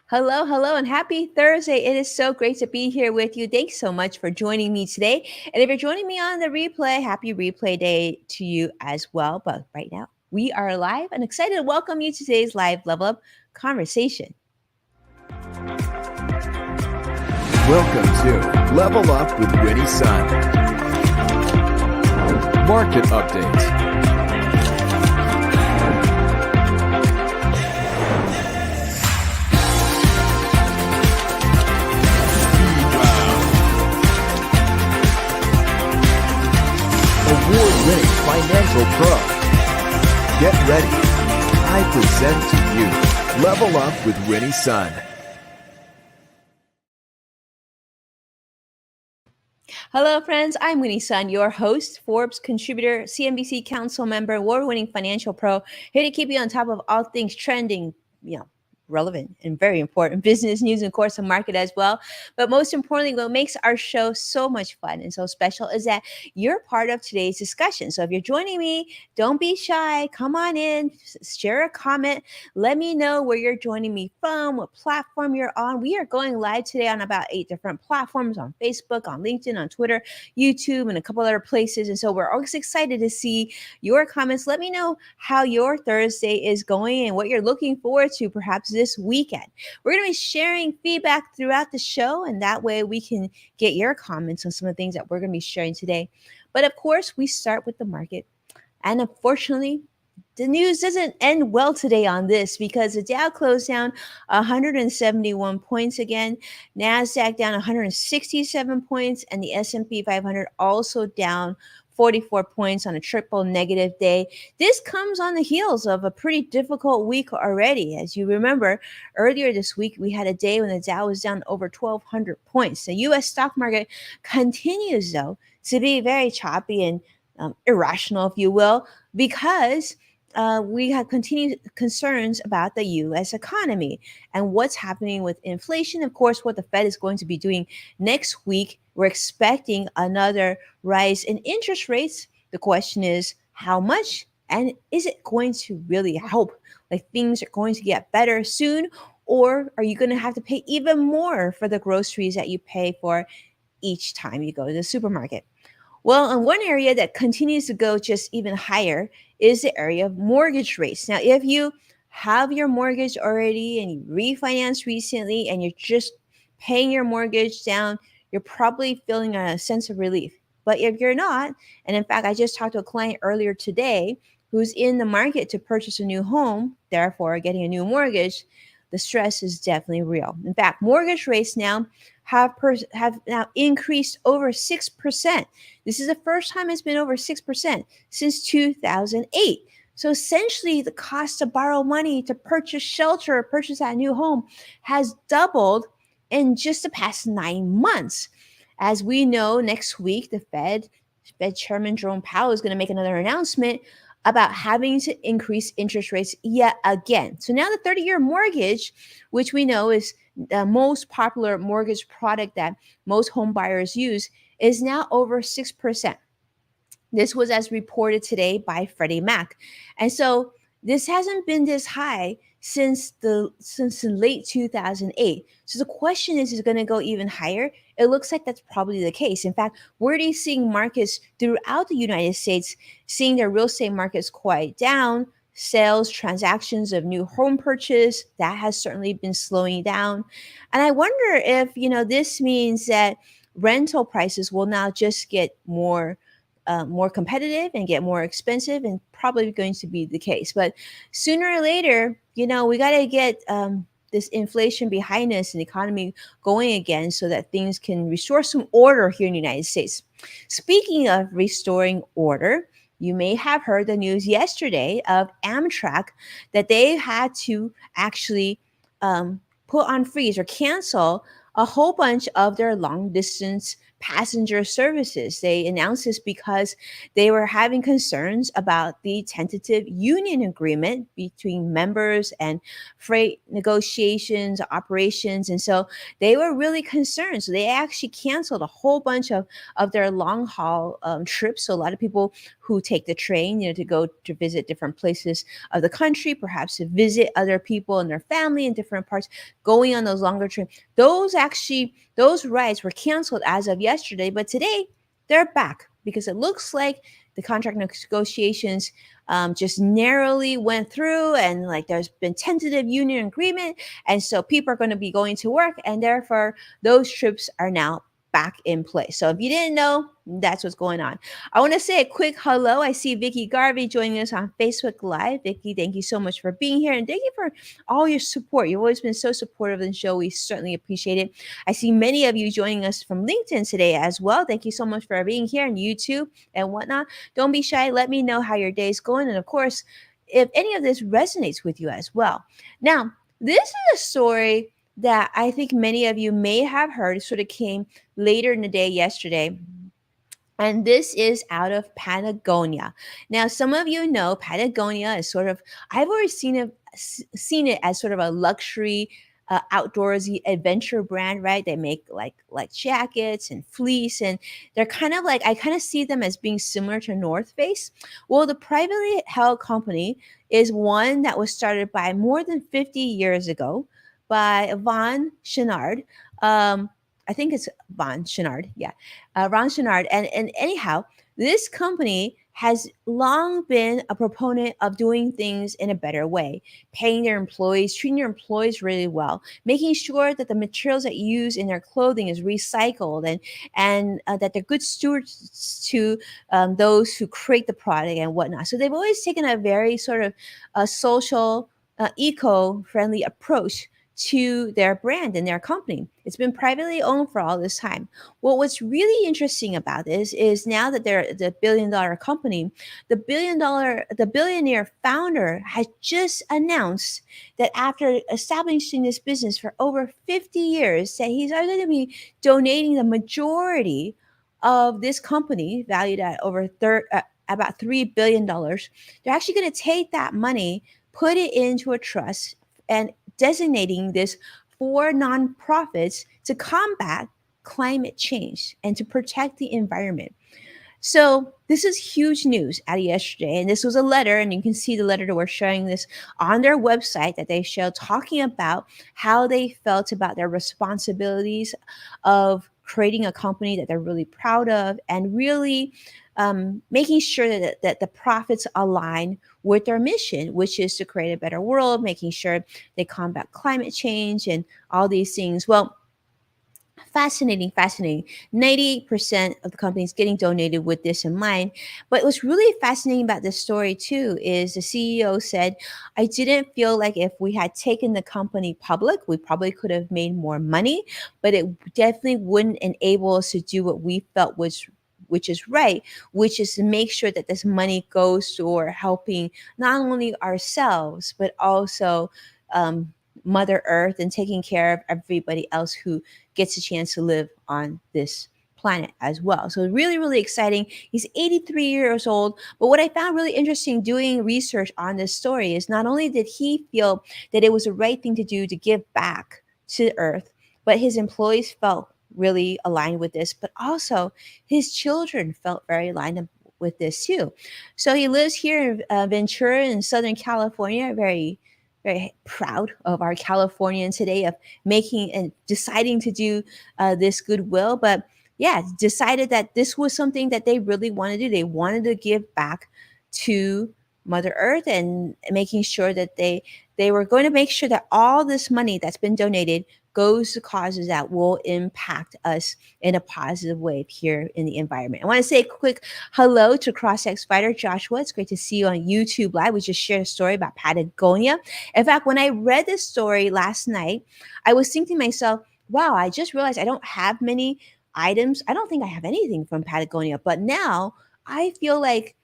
Hello, hello, and happy Thursday. It is so great to be here with you. Thanks so much for joining me today. And if you're joining me on the replay, happy replay day to you as well. But right now, we are live and excited to welcome you to today's live level up conversation. Welcome to Level Up with Winnie Sun. Market updates. Award-winning financial pro. Get ready. I present to you Level Up with Winnie Sun. Hello, friends. I'm Winnie Sun, your host, Forbes contributor, CNBC Council member, award-winning financial pro, here to keep you on top of all things trending, relevant and very important business news and course of market as well. But most importantly, what makes our show so much fun and so special is that you're part of today's discussion. So if you're joining me, don't be shy. Come on in, share a comment. Let me know where you're joining me from, what platform you're on. We are going live today on about 8 different platforms on Facebook, on LinkedIn, on Twitter, YouTube, and a couple other places. And so we're always excited to see your comments. Let me know how your Thursday is going and what you're looking forward to perhaps this weekend. We're going to be sharing feedback throughout the show, and that way we can get your comments on some of the things that we're going to be sharing today. But of course, we start with the market. And unfortunately, the news doesn't end well today on this because the Dow closed down 171 points again, Nasdaq down 167 points, and the S&P 500 also down 44 points on a triple negative day. This comes on the heels of a pretty difficult week already. As you remember, earlier this week, we had a day when the Dow was down over 1,200 points. The U.S. stock market continues, though, to be very choppy and irrational, if you will, because we have continued concerns about the U.S. economy and what's happening with inflation. Of course, what the Fed is going to be doing next week. We're expecting another rise in interest rates. The question is, how much? And is it going to really help? Like things are going to get better soon? Or are you going to have to pay even more for the groceries that you pay for each time you go to the supermarket? Well, and one area that continues to go just even higher is the area of mortgage rates. Now, if you have your mortgage already and you refinanced recently and you're just paying your mortgage down, you're probably feeling a sense of relief. But if you're not, and in fact, I just talked to a client earlier today who's in the market to purchase a new home, therefore getting a new mortgage, the stress is definitely real. In fact, mortgage rates now have now increased over 6%. This is the first time it's been over 6% since 2008. So essentially, the cost to borrow money to purchase shelter or purchase that new home has doubled in just the past 9 months. As we know, next week, the Fed Chairman Jerome Powell is going to make another announcement about having to increase interest rates yet again. So now the 30-year mortgage, which we know is the most popular mortgage product that most home buyers use, is now over 6%. This was as reported today by Freddie Mac. And so this hasn't been this high since the late 2008. So the question is it going to go even higher? It looks like that's probably the case. In fact, we're already seeing markets throughout the United States seeing their real estate markets quiet down. Sales, transactions of new home purchase, that has certainly been slowing down. And I wonder if, this means that rental prices will now just get more competitive and get more expensive, and probably going to be the case. But sooner or later, we got to get this inflation behind us and the economy going again so that things can restore some order here in the United States. Speaking of restoring order, you may have heard the news yesterday of Amtrak that they had to actually put on freeze or cancel a whole bunch of their long distance passenger services. They announced this because they were having concerns about the tentative union agreement between members and freight negotiations, operations. And so they were really concerned. So they actually canceled a whole bunch of their long haul trips. So a lot of people who take the train, to go to visit different places of the country, perhaps to visit other people and their family in different parts, going on those longer trips. Those rides were canceled as of yesterday, but today they're back because it looks like the contract negotiations just narrowly went through, and like there's been tentative union agreement, and so people are going to be going to work, and therefore those trips are now back in place. So if you didn't know, that's what's going on. I want to say a quick hello. I see Vicky Garvey joining us on Facebook Live. Vicky, thank you so much for being here, and thank you for all your support. You've always been so supportive of the show. We certainly appreciate it. I see many of you joining us from LinkedIn today as well. Thank you so much for being here, and YouTube and whatnot. Don't be shy. Let me know how your day's going, and of course, if any of this resonates with you as well. Now, this is a story that I think many of you may have heard. It sort of came later in the day yesterday. And this is out of Patagonia. Now, some of you know Patagonia is sort of, I've always seen it as sort of a luxury outdoorsy adventure brand, right? They make like jackets and fleece, and they're kind of like, I kind of see them as being similar to North Face. Well, the privately held company is one that was started by more than 50 years ago by Von Chenard. I think it's Von Chenard. Yeah. Ron Chenard. And anyhow, this company has long been a proponent of doing things in a better way, paying their employees, treating their employees really well, making sure that the materials that you use in their clothing is recycled, and that they're good stewards to those who create the product and whatnot. So they've always taken a very sort of social, eco-friendly approach to their brand and their company. It's been privately owned for all this time. Well, what's really interesting about this is now that they're the billion-dollar company, the billionaire founder has just announced that after establishing this business for over 50 years, that he's going to be donating the majority of this company, valued at about $3 billion. They're actually going to take that money, put it into a trust, and designating this for nonprofits to combat climate change and to protect the environment. So this is huge news out of yesterday. And this was a letter, and you can see the letter that we're showing this on their website that they show, talking about how they felt about their responsibilities of creating a company that they're really proud of, and really making sure that the profits align with their mission, which is to create a better world, making sure they combat climate change and all these things. Well, fascinating. 98% of the companies getting donated with this in mind. But what's really fascinating about this story too is the CEO said, I didn't feel like if we had taken the company public, we probably could have made more money, but it definitely wouldn't enable us to do what we felt which is right, which is to make sure that this money goes toward helping not only ourselves, but also Mother Earth, and taking care of everybody else who gets a chance to live on this planet as well. So really, really exciting. He's 83 years old. But what I found really interesting doing research on this story is not only did he feel that it was the right thing to do to give back to Earth, but his employees felt really aligned with this, but also his children felt very aligned with this too. So he lives here in Ventura in Southern California, very proud of our Californian today of making and deciding to do this goodwill. But yeah, decided that this was something that they really wanted to do. They wanted to give back to Mother Earth, and making sure that they were going to make sure that all this money that's been donated goes to causes that will impact us in a positive way here in the environment. I want to say a quick hello to CrossX Fighter Joshua. It's great to see you on YouTube Live. We just shared a story about Patagonia. In fact, when I read this story last night, I was thinking to myself, wow, I just realized I don't have many items. I don't think I have anything from Patagonia, but now I feel like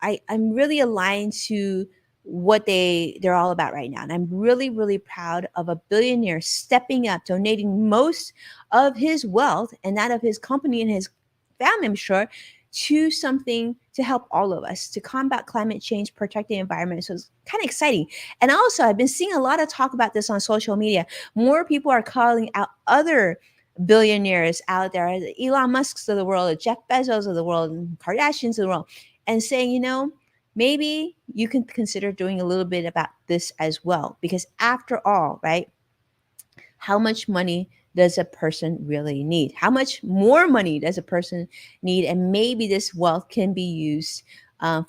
I'm really aligned to what they're all about right now. And I'm really, really proud of a billionaire stepping up, donating most of his wealth and that of his company and his family, I'm sure, to something to help all of us to combat climate change, protect the environment. So it's kind of exciting. And also, I've been seeing a lot of talk about this on social media. More people are calling out other billionaires out there, the Elon Musks of the world, the Jeff Bezos of the world, and Kardashians of the world, and saying, maybe you can consider doing a little bit about this as well. Because after all, right, how much money does a person really need? How much more money does a person need? And maybe this wealth can be used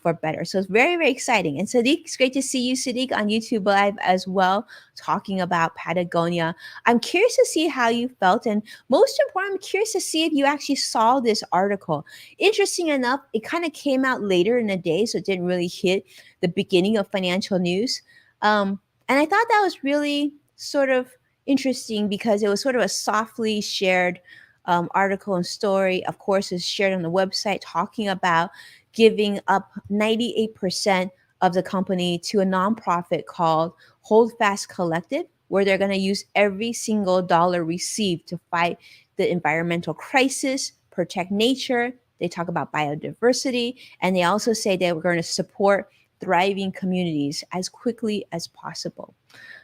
for better. So it's very, very exciting. And Sadiq, it's great to see you, Sadiq, on YouTube Live as well, talking about Patagonia. I'm curious to see how you felt. And most important, I'm curious to see if you actually saw this article. Interesting enough, it kind of came out later in the day, so it didn't really hit the beginning of financial news. And I thought that was really sort of interesting because it was sort of a softly shared article and story. Of course, it's shared on the website talking about giving up 98% of the company to a nonprofit called Hold Fast Collective, where they're going to use every single dollar received to fight the environmental crisis, protect nature. They talk about biodiversity, and they also say they were going to support thriving communities as quickly as possible.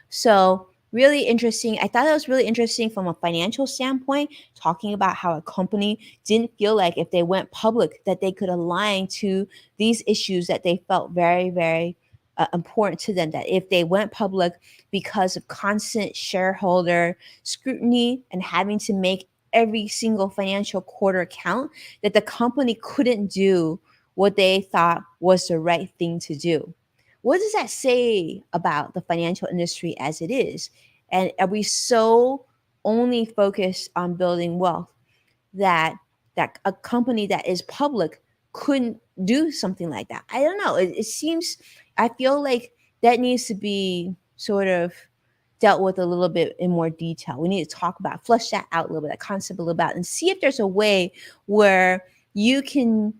So really interesting. I thought that was really interesting from a financial standpoint, talking about how a company didn't feel like if they went public that they could align to these issues that they felt very, very important to them. That if they went public because of constant shareholder scrutiny and having to make every single financial quarter count, that the company couldn't do what they thought was the right thing to do. What does that say about the financial industry as it is? And are we so only focused on building wealth that a company that is public couldn't do something like that? I don't know. It seems, I feel like that needs to be sort of dealt with a little bit in more detail. We need to talk about, flush that out a little bit, that concept a little bit, and see if there's a way where you can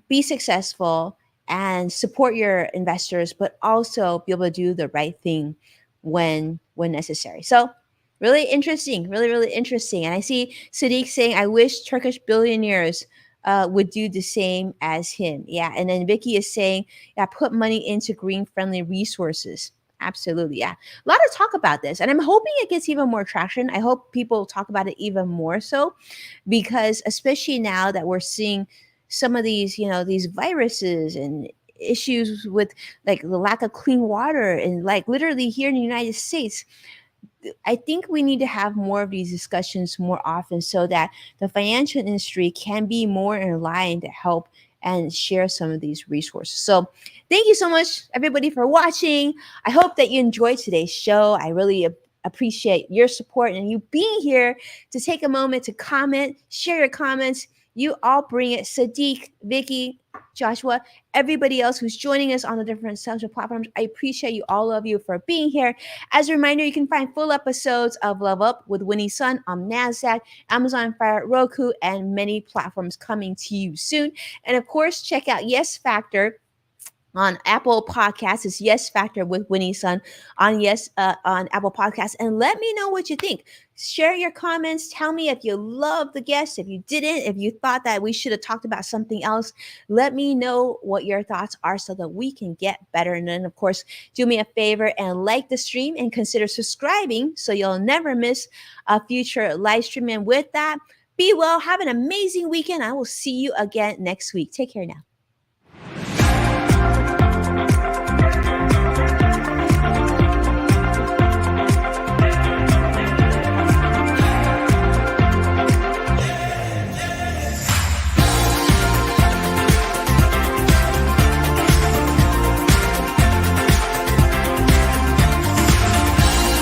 be successful and support your investors, but also be able to do the right thing when necessary. So really interesting, really, really interesting. And I see Sadiq saying, I wish Turkish billionaires would do the same as him. Yeah. And then Vicky is saying, yeah, put money into green friendly resources. Absolutely. Yeah. A lot of talk about this. And I'm hoping it gets even more traction. I hope people talk about it even more so, because especially now that we're seeing some of these, these viruses and issues with like the lack of clean water and like literally here in the United States, I think we need to have more of these discussions more often so that the financial industry can be more in line to help and share some of these resources. So thank you so much, everybody, for watching. I hope that you enjoyed today's show. I really appreciate your support and you being here to take a moment to comment, share your comments. You all bring it. Sadiq, Vicky, Joshua, everybody else who's joining us on the different social platforms. I appreciate you, all of you, for being here. As a reminder, you can find full episodes of Love Up with Winnie Sun on NASDAQ, Amazon Fire, Roku, and many platforms coming to you soon. And of course, check out Yes Factor on Apple Podcasts. It's Yes Factor with Winnie Sun on Apple Podcasts, and let me know what you think. Share your comments. Tell me if you love the guest, if you didn't, if you thought that we should have talked about something else. Let me know what your thoughts are so that we can get better. And then, of course, do me a favor and like the stream and consider subscribing so you'll never miss a future live stream. And with that, be well. Have an amazing weekend. I will see you again next week. Take care now.